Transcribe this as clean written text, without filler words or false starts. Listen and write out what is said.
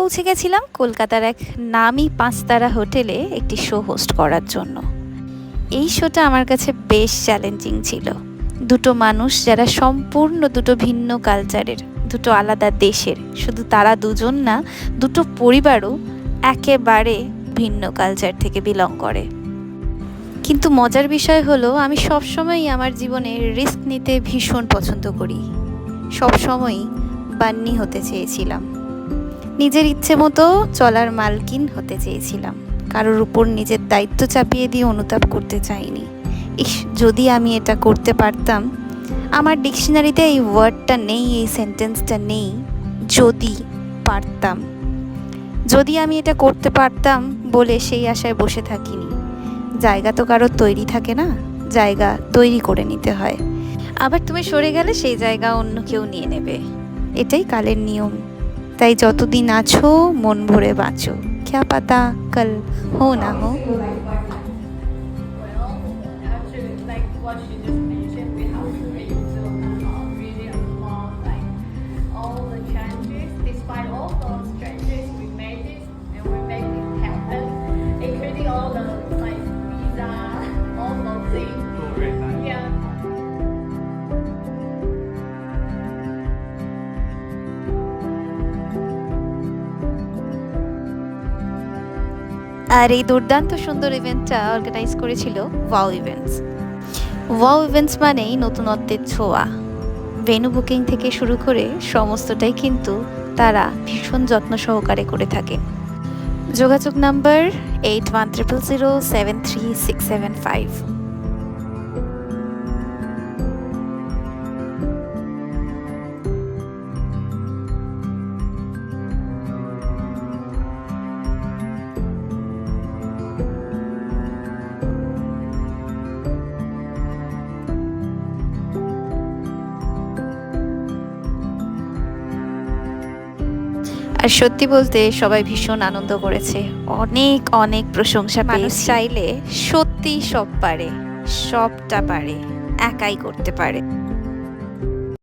পৌঁছে গেছিলাম কলকাতার এক নামি 5 তারা হোটেলে একটি শো হোস্ট করার জন্য। এই শোটা আমার কাছে বেশ চ্যালেঞ্জিং ছিল। দুটো মানুষ যারা সম্পূর্ণ দুটো ভিন্ন কালচারের, দুটো আলাদা দেশের, শুধু তারা দুজন না, দুটো পরিবারও একেবারে ভিন্ন কালচার থেকে বিলং করে। কিন্তু মজার বিষয় হলো আমি সবসময়ই আমার জীবনে রিস্ক নিতে ভীষণ পছন্দ করি। সবসময়ই বান্নি হতে চেয়েছিলাম, নিজের ইচ্ছে মতো চলার মালকিন হতে চেয়েছিলাম, কারোর উপর নিজের দায়িত্ব চাপিয়ে দিয়ে অনুতাপ করতে চাইনি। যদি আমি এটা করতে পারতাম। আমার ডিকশনারিতে এই ওয়ার্ডটা নেই, এই সেন্টেন্সটা নেই, যদি পারতাম। যদি আমি এটা করতে পারতাম বলে সেই আশায় বসে থাকিনি। জায়গা তো কারোর তৈরি থাকে না, জায়গা তৈরি করে নিতে হয়। আবার তুমি সরে গেলে সেই জায়গা অন্য কেউ নিয়ে নেবে, এটাই কালের নিয়ম। তাই যতদিন আছো মন ভরে বাঁচো, ক্যা পাতা কাল হো না হো। What she just mentioned, we have to be so really applaud all the changes. Despite all those changes, we made it and we made it happen, including all the visa, all those things. Yeah. আর এই দুর্দান্ত সুন্দর ইভেন্টটা organise করেছিল wow events. Wow events মানেই নতুনত্বের ছোঁয়া। Venue booking থেকে শুরু করে সমস্তটাই কিন্তু তারা ভীষণ যত্ন সহকারে করে থাকে। যোগাযোগ নাম্বার 8100073675। আর সত্যি বলতে সবাই ভীষণ আনন্দ করেছে, অনেক অনেক প্রশংসা পেয়েছি। মানুষ চাইলে সত্যি সব পারে, সবটা পারে, একাই করতে পারে।